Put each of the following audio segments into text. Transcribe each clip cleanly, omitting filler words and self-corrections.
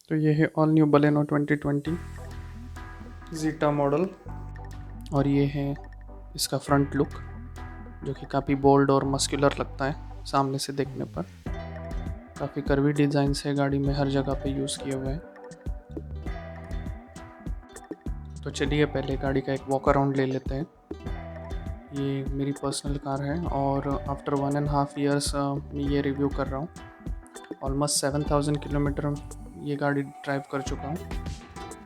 तो ये है all new Baleno 2020 zeta model. और ये है इसका फ्रंट लुक, जो कि काफ़ी बोल्ड और मस्कुलर लगता है सामने से देखने पर। काफ़ी कर्वी डिज़ाइन है गाड़ी में, हर जगह पे यूज़ किए हुए हैं। तो चलिए पहले गाड़ी का एक वॉक अराउंड ले लेते हैं। ये मेरी पर्सनल कार है और आफ्टर 1.5 ईयर्स मैं ये रिव्यू कर रहा हूँ। ऑलमोस्ट 7,000 किलोमीटर ये गाड़ी ड्राइव कर चुका हूँ।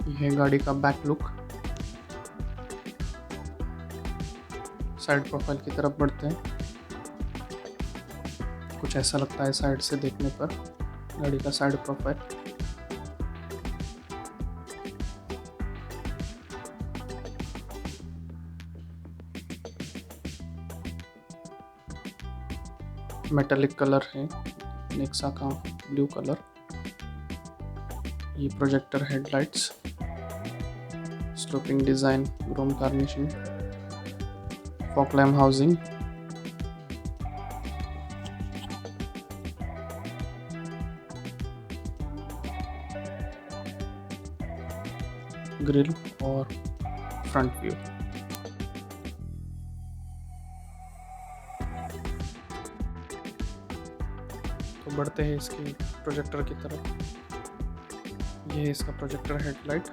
ये है गाड़ी का बैक लुक। साइड प्रोफाइल की तरफ बढ़ते हैं। कुछ ऐसा लगता है साइड से देखने पर गाड़ी का साइड प्रोफाइल। मेटालिक कलर है नेक्सा का, ब्लू कलर। ये projector headlights, sloping design, Chrome garnishing, fog lamp housing, grill और फ्रंट व्यू। तो बढ़ते हैं इसकी प्रोजेक्टर की तरफ। ये है इसका projector headlight,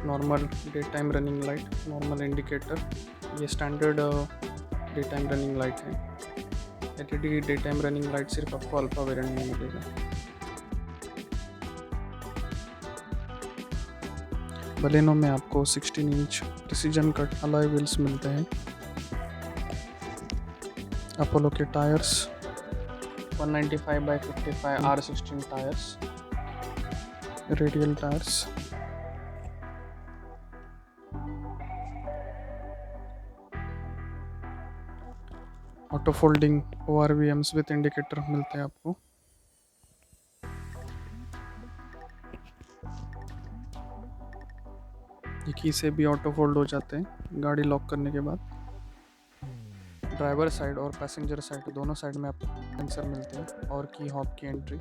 normal day time running light, normal indicator. ये standard day time running light है। LED day time running light सिर्फ आपको अल्फा वेरिएंट में मिलेगा। बलेनो में आपको 16 inch precision cut alloy wheels मिलते हैं। अपोलो के tyres 195/55 R16 tyres, radial tyres. Auto folding ORVMs with indicator मिलते हैं आपको। ये की से भी ऑटो फोल्ड हो जाते हैं गाड़ी लॉक करने के बाद। ड्राइवर साइड और पैसेंजर साइड दोनों साइड में आपको सेंसर मिलते हैं और की हॉब की एंट्री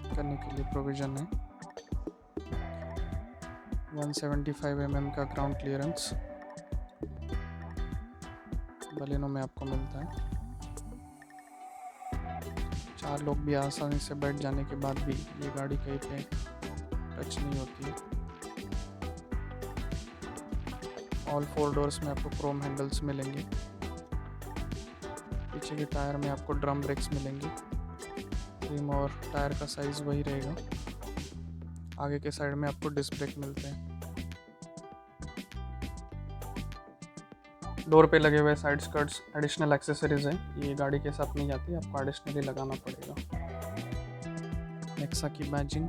करने के लिए प्रोविज़न है। 175 mm का ग्राउंड क्लियरेंस बलेनो में आपको मिलता है। 4 लोग भी आसानी से बैठ जाने के बाद भी ये गाड़ी कहीं पे टच नहीं होती है। ऑल 4 डोर्स में आपको क्रोम हैंडल्स मिलेंगे। पीछे के टायर में आपको ड्रम ब्रेक्स मिलेंगे। रिम और टायर का साइज़ वही रहेगा। आगे के साइड में आपको डिस्क ब्रेक मिलते हैं। डोर पे लगे हुए साइड स्कर्ट्स एडिशनल एक्सेसरीज हैं। ये गाड़ी के साथ नहीं आती, आपको एडिशनली लगाना पड़ेगा। नेक्सा की badging,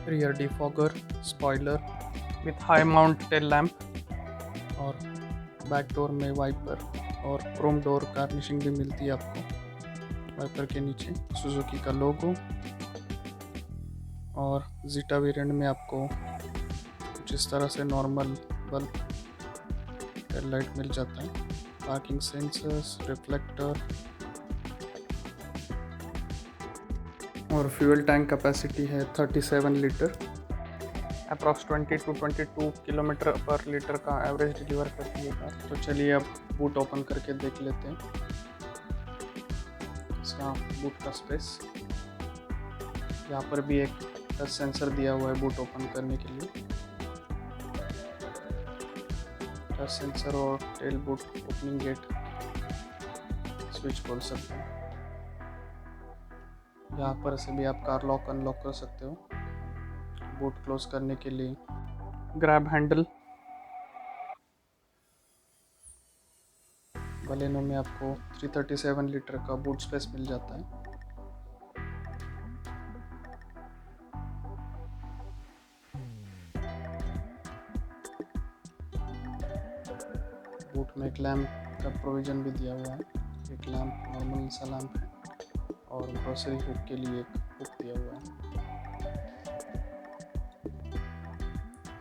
rear defogger, spoiler with high mount tail lamp और बैक डोर में वाइपर और क्रोम डोर गार्निशिंग भी मिलती है आपको। वाइपर के नीचे सुजुकी का लोगो और जीटा वेरिएंट में आपको कुछ इस तरह से नॉर्मल बल्ब टेल लाइट मिल जाता है। पार्किंग सेंसर्स, रिफ्लेक्टर और फ्यूल टैंक कैपेसिटी है 37 लीटर। अप्रॉक्स 20 to 22 किलोमीटर पर लीटर का एवरेज डिलीवर करती है कार। तो चलिए अब बूट ओपन करके देख लेते हैं इसका बूट का स्पेस। यहाँ पर भी एक टच सेंसर दिया हुआ है बूट ओपन करने के लिए। टच सेंसर और tail boot opening gate switch खोल सकते हैं। यहाँ पर से भी आप कार लॉक अनलॉक कर सकते हो। बूट क्लोज करने के लिए ग्रैब हैंडल। बलेनो में आपको 337 लीटर का बूट स्पेस मिल जाता है। बूट में एक लैम्प का प्रोविज़न भी दिया हुआ है। एक लैम्प नॉर्मल सा लैम्प है और ग्रोसरी हुक के लिए एक हुक दिया हुआ है।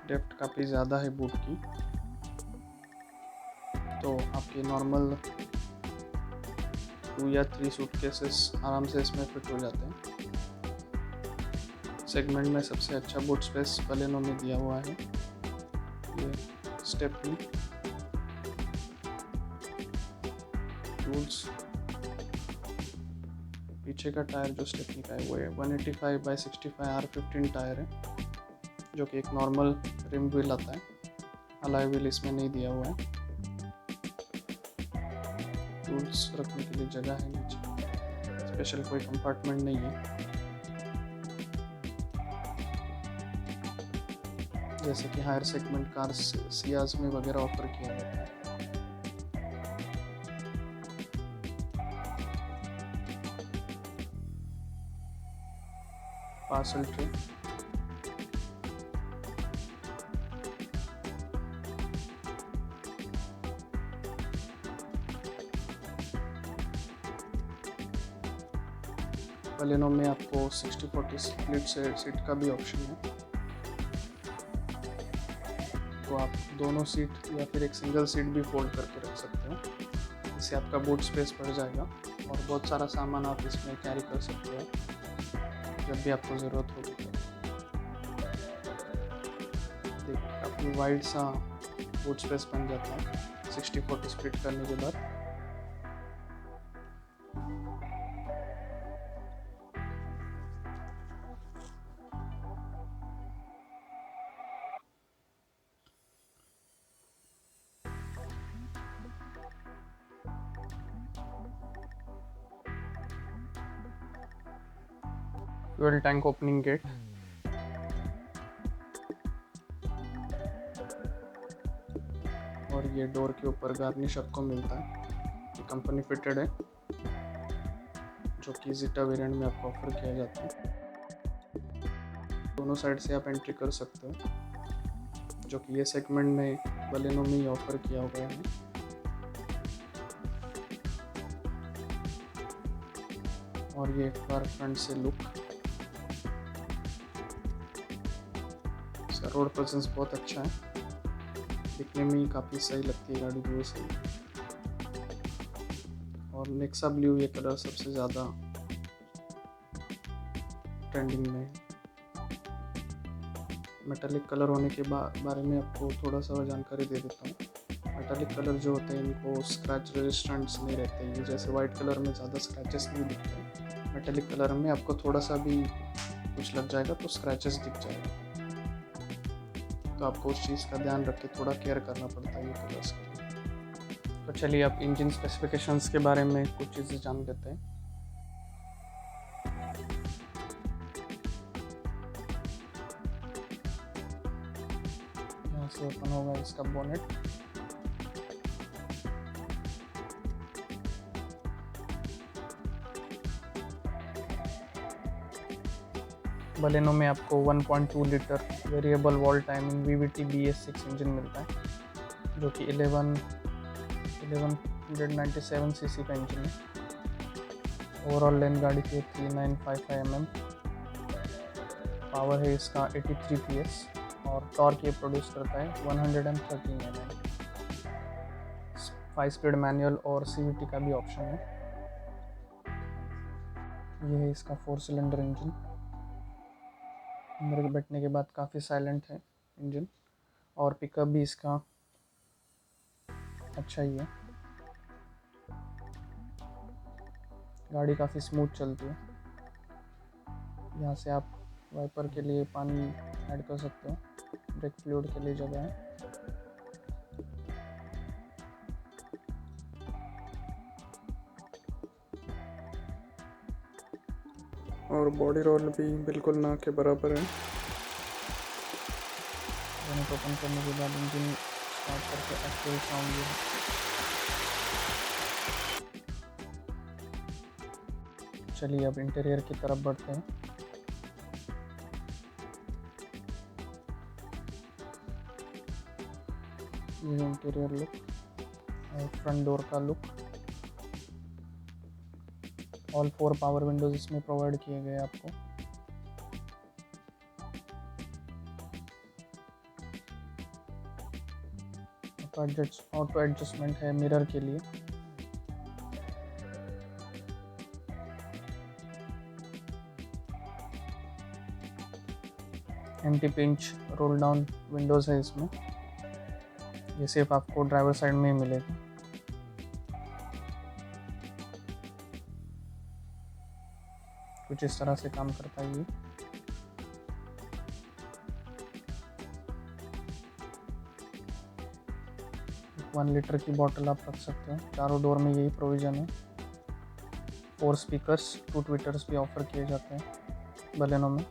डेप्थ काफ़ी ज़्यादा है बूट की, तो आपकी नॉर्मल 2 या 3 सूटकेसेस आराम से इसमें फिट हो जाते हैं। सेगमेंट में सबसे अच्छा बूट स्पेस बलेनो में दिया हुआ है। ये स्टेपनी टूल्स, पीछे का टायर जो स्टेपनी का है वो है 185/65 R15 टायर है, जो कि एक नॉर्मल रिम व्हील आता है, अलॉय व्हील इसमें नहीं दिया हुआ है। टूल्स रखने के लिए जगह है नीचे, स्पेशल कोई कंपार्टमेंट नहीं है, जैसे कि हायर सेगमेंट कार सियाज में वगैरह ऑफर किया जाता है। पार्सल ट्रे, बलेनो में आपको 60/40 स्प्लिट सीट का भी ऑप्शन है, तो आप दोनों सीट या फिर एक सिंगल सीट भी फोल्ड करके रख सकते हो। इससे आपका बूट स्पेस बढ़ जाएगा और बहुत सारा सामान आप इसमें कैरी कर सकते हो जब भी आपको ज़रूरत होगी। तो काफ़ी वाइड सा बूट स्पेस बन जाता है 60/40 स्प्लिट करने के बाद। फ्यूल टैंक ओपनिंग गेट, और ये डोर के ऊपर गार्निश आपको मिलता है, ये कंपनी फिटेड है, जो कि ज़ीटा वेरिएंट में आपको ऑफर किया जाता है। दोनों साइड से आप एंट्री कर सकते हो, जो कि ये सेगमेंट में बलेनो में ही ऑफर किया गया है। और ये एक बार फ्रंट से लुक, इसका रोड प्रेजेंस बहुत अच्छा है, दिखने में ही काफ़ी सही लगती है गाड़ी दूर से। और नेक्सा ब्लू ये कलर सबसे ज़्यादा ट्रेंडिंग में है। मेटालिक कलर होने के बारे में आपको थोड़ा सा जानकारी दे देता हूँ। मेटालिक कलर जो होते हैं इनको स्क्रैच रेजिस्टेंट्स नहीं रहते, ये जैसे वाइट कलर में ज़्यादा स्क्रैचेस नहीं दिखते हैं, मेटालिक कलर में आपको थोड़ा सा भी कुछ लग जाएगा तो स्क्रैचेस दिख जाएगा, तो आपको उस चीज़ का ध्यान रख के थोड़ा केयर करना पड़ता है ये कलर्स के लिए। तो चलिए अब इंजन स्पेसिफिकेशंस के बारे में कुछ चीज़ें जान लेते हैं। यहाँ से ओपन होगा इसका बोनेट, बलेनो में आपको 1.2 litre variable valve timing VVT BS6 engine मिलता है, जो कि 1197 सीसी का इंजन है। ओवरऑल लेंथ गाड़ी की 3955 mm, पावर है इसका 83 PS, और टॉर्क ये प्रोड्यूस करता है 113 Nm। 5 स्पीड मैनुअल और CVT का भी ऑप्शन है। ये है इसका 4 सिलेंडर इंजन, अंदर बैठने के बाद काफ़ी साइलेंट है इंजन, और पिकअप भी इसका अच्छा ही है, गाड़ी काफ़ी स्मूथ चलती है। यहाँ से आप वाइपर के लिए पानी ऐड कर सकते हो, ब्रेक फ्लूइड के लिए जगह है। और बॉडी रोल भी बिल्कुल ना के बराबर है। दोनों को ओपन करने के बाद इंजन स्टार्ट करके एक्टिव साउंड भी है। चलिए अब इंटीरियर की तरफ बढ़ते हैं। ये इंटीरियर लुक और फ्रंट डोर का लुक। ऑल 4 पावर विंडोज इसमें प्रोवाइड किए गए आपको। ऑटो एडजस्टमेंट है मिरर के लिए। Anti pinch roll down Windows है इसमें, ये सिर्फ आपको ड्राइवर साइड में ही मिलेगा। कुछ इस तरह से काम करता है ये। एक 1 लीटर की बॉटल आप रख सकते हो। चारों डोर में यही प्रोविज़न है। 4 स्पीकर्स, 2 ट्विटर्स भी ऑफर किए जाते हैं बलेनो में।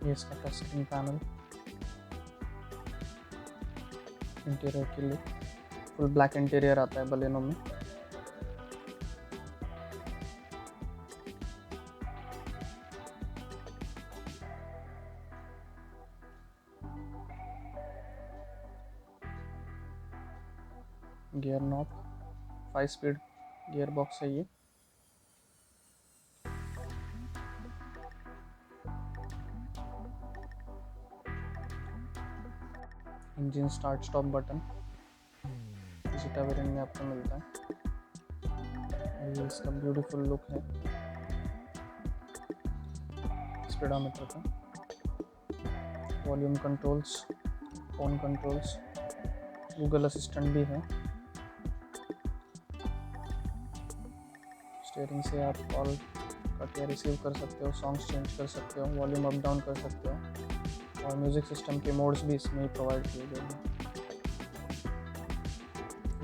ये इसका टच स्क्रीन पैनल, इंटीरियर के लिए फुल ब्लैक इंटीरियर आता है बलेनो में। Gear knob, 5 speed gear box है ये। इंजन स्टार्ट स्टॉप बटन विजिटा वेरिएंट में आपको मिलता है। ये इसका ब्यूटीफुल लुक है। स्पीडोमीटर का, volume controls, phone controls, Google assistant भी है। स्टीयरिंग से आप कॉल करके या रिसीव कर सकते हो, सॉन्ग्स चेंज कर सकते हो, वॉल्यूम अप डाउन कर सकते हो, और म्यूज़िक सिस्टम के मोड्स भी इसमें प्रोवाइड किए गए हैं।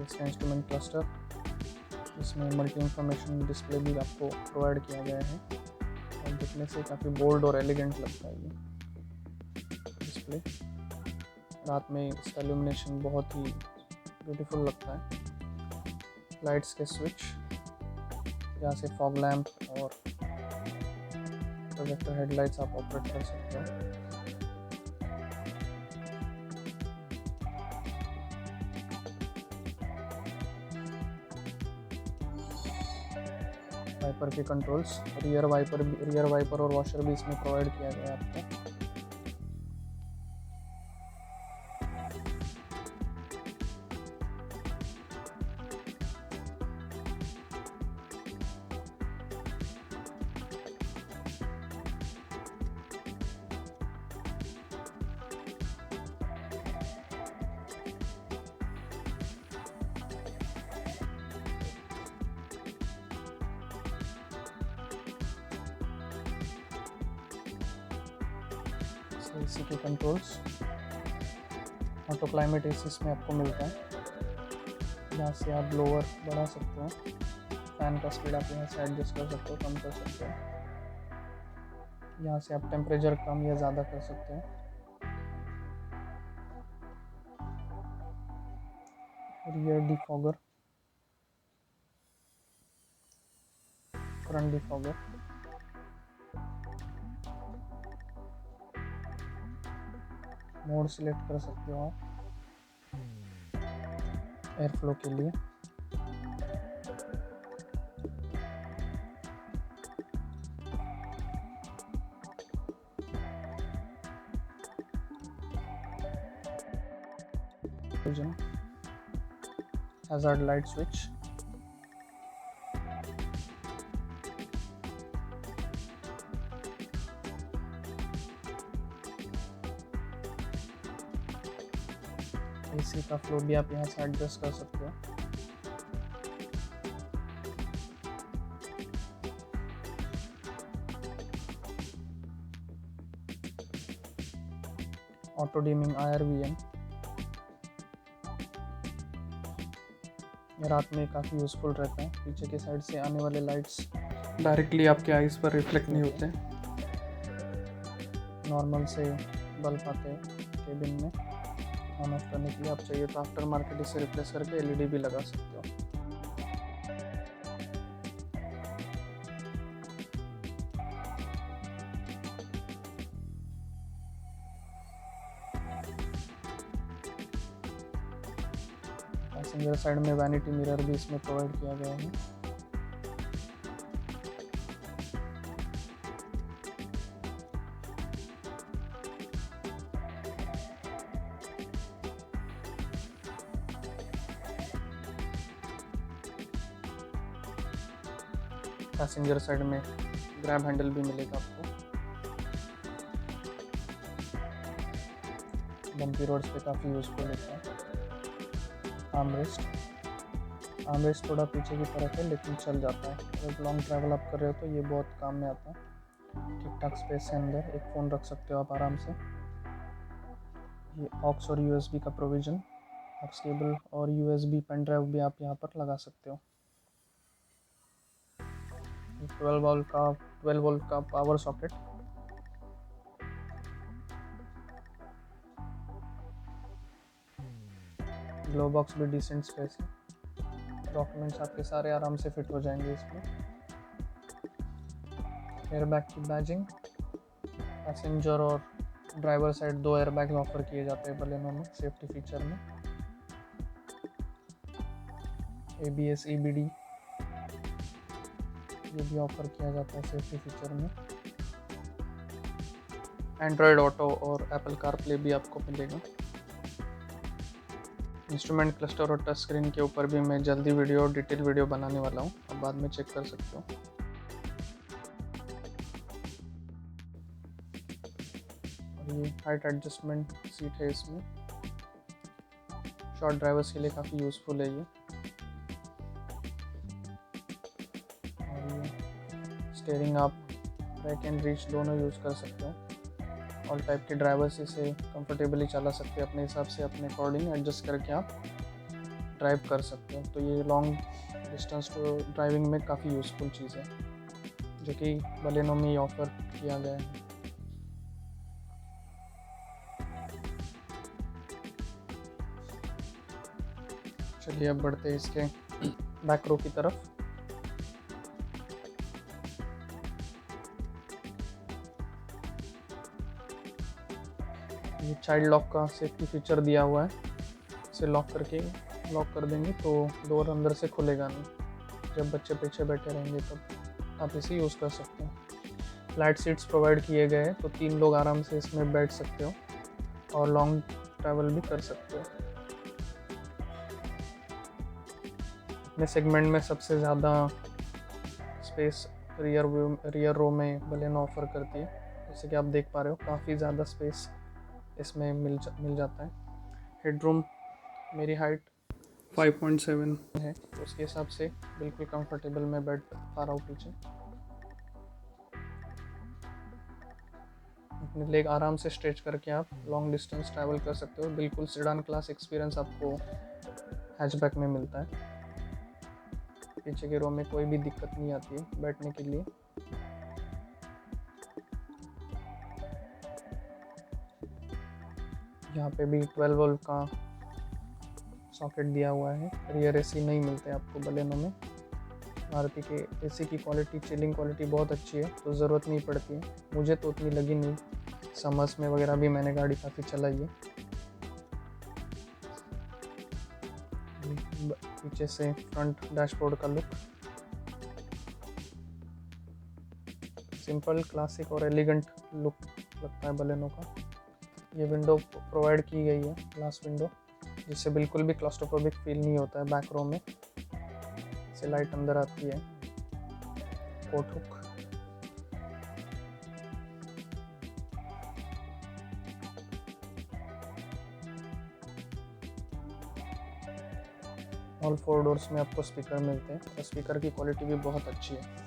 इसका इंस्ट्रूमेंट क्लस्टर, इसमें मल्टी इंफॉर्मेशन डिस्प्ले भी आपको प्रोवाइड किया गया है, और दिखने से काफ़ी बोल्ड और एलिगेंट लगता है ये डिस्प्ले। रात में इसका इल्यूमिनेशन बहुत ही ब्यूटीफुल लगता है। लाइट्स के स्विच, यहाँ से फॉग लैम्प और प्रोजेक्टर हेडलाइट्स आप ऑपरेट कर सकते हो। वाइपर के कंट्रोल्स, रियर वाइपर और वॉशर भी इसमें प्रोवाइड किया गया है आपको। एसी के कंट्रोल्स, ऑटो क्लाइमेट एसी इसमें आपको मिलता है। यहाँ से आप ब्लोअर बढ़ा सकते हो, फैन का स्पीड आप यहाँ से एडजस्ट कर सकते हो, कम कर सकते हो। यहाँ से आप टेम्परेचर कम या ज़्यादा कर सकते हो। Rear defogger, front defogger, mode select कर सकते हो आप एयर फ्लो के लिए। हैजार्ड लाइट स्विच, एसी का फ्लो भी आप यहाँ से एडजस्ट कर सकते हो। ऑटो डिमिंग IRVM, ये रात में काफ़ी यूज़फुल रहता है। पीछे की साइड से आने वाले लाइट्स डायरेक्टली आपके आइज़ पर रिफ्लेक्ट नहीं होते। नॉर्मल से बल्ब आते हैं केबिन में ऑन ऑफ करने के लिए। आप चाहिए तो आफ्टर मार्केट इसे रिप्लेस करके LED भी लगा सकते हो। पैसेंजर साइड में वैनिटी मिरर भी इसमें प्रोवाइड किया गया है। पैसेंजर साइड में ग्रैब हैंडल भी मिलेगा आपको। बम्पी रोड्स पे काफ़ी यूज़फुल होता है। आर्मरेस्ट थोड़ा पीछे की तरफ है लेकिन चल जाता है। अगर लॉन्ग ट्रैवल आप कर रहे हो तो ये बहुत काम में आता है। ठीक ठाक स्पेस है अंदर, एक फ़ोन रख सकते हो आप आराम से। ये ऑक्स और यूएसबी का प्रोविज़न, ऑक्स केबल और यूएसबी पेन ड्राइव भी आप यहाँ पर लगा सकते हो। 12 वोल्ट का पावर सॉकेट। ग्लो बॉक्स भी डिसेंट स्पेस है। डॉक्यूमेंट्स आपके सारे आराम से फिट हो जाएंगे इसमें। एयरबैग की बैजिंग, पैसेंजर और ड्राइवर साइड 2 एयरबैग ऑफर किए जाते हैं बलेनो में सेफ्टी फीचर में। ABS EBD ये भी ऑफर किया जाता है सेफ्टी फीचर में। एंड्रॉयड ऑटो और एप्पल कारप्ले भी आपको मिलेगा। इंस्ट्रूमेंट क्लस्टर और टच स्क्रीन के ऊपर भी मैं जल्दी डिटेल वीडियो बनाने वाला हूँ, आप बाद में चेक कर सकते हो। और ये हाइट एडजस्टमेंट सीट है इसमें, शॉर्ट ड्राइवर्स के लिए काफ़ी यूज़फुल है ये। और ये स्टीयरिंग आप बैक एंड रीच दोनों यूज़ कर सकते हो। ऑल टाइप के ड्राइवर्स इसे कंफर्टेबली चला सकते हैं अपने हिसाब से, अपने अकॉर्डिंग एडजस्ट करके आप ड्राइव कर सकते हो। तो ये लॉन्ग डिस्टेंस टू ड्राइविंग में काफ़ी यूज़फुल चीज़ है जो कि बलेनो में ही ऑफर किया गया है। चलिए अब बढ़ते हैं इसके बैक रो की तरफ। ये चाइल्ड लॉक का सेफ्टी फीचर दिया हुआ है, इसे लॉक कर देंगे तो डोर अंदर से खुलेगा नहीं। जब बच्चे पीछे बैठे रहेंगे तब आप इसे यूज़ कर सकते हो। फ्लैट सीट्स प्रोवाइड किए गए हैं तो 3 लोग आराम से इसमें बैठ सकते हो और लॉन्ग ट्रैवल भी कर सकते हो। अपने सेगमेंट में सबसे ज़्यादा स्पेस रियर रो में बलेनो ऑफर करती है। जैसे कि आप देख पा रहे हो काफ़ी ज़्यादा स्पेस इसमें मिल जाता है। हेडरूम, मेरी हाइट 5.7 है तो उसके हिसाब से बिल्कुल कंफर्टेबल मैं बैठ पा रहा हूँ पीछे। अपने लेग आराम से स्ट्रेच करके आप लॉन्ग डिस्टेंस ट्रैवल कर सकते हो। बिल्कुल सेडान क्लास एक्सपीरियंस आपको हैचबैक में मिलता है। पीछे के रो में कोई भी दिक्कत नहीं आती है बैठने के लिए। यहाँ पे भी 12 वोल्ट का सॉकेट दिया हुआ है। रियर एसी नहीं मिलते आपको बलेनो में। मारुति के एसी की क्वालिटी, चिलिंग क्वालिटी बहुत अच्छी है तो ज़रूरत नहीं पड़ती है। मुझे तो उतनी लगी नहीं, समर्स में वगैरह भी मैंने गाड़ी काफ़ी चलाई है। पीछे से फ्रंट डैशबोर्ड का लुक सिंपल, क्लासिक और एलिगेंट लुक लगता है बलेनो का। ये विंडो प्रोवाइड की गई है, ग्लास विंडो, जिससे बिल्कुल भी क्लॉस्ट्रोफोबिक फील नहीं होता है बैक रो में। से लाइट अंदर आती है। कोट हुक, ऑल 4 डोर्स में आपको स्पीकर मिलते हैं और स्पीकर की क्वालिटी भी बहुत अच्छी है।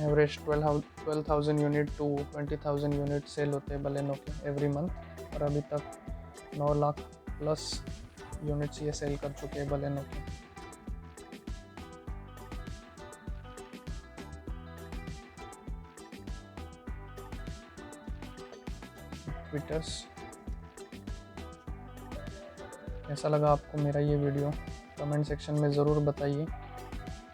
Average 12,000 unit to 20,000 unit sale होते हैं बलेनो के एवरी मंथ, और अभी तक 9 लाख प्लस यूनिट्स ये सेल कर चुके हैं बलेनो के। ट्विटर्स, कैसा लगा आपको मेरा ये वीडियो? कमेंट सेक्शन में ज़रूर बताइए।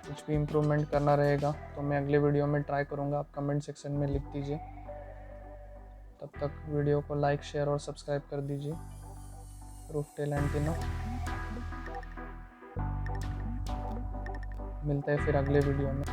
कुछ भी इम्प्रूवमेंट करना रहेगा तो मैं अगले वीडियो में ट्राई करूँगा, आप कमेंट सेक्शन में लिख दीजिए। तब तक वीडियो को लाइक, शेयर और सब्सक्राइब कर दीजिए। रूफ टेल एंटीना, मिलते हैं फिर अगले वीडियो में।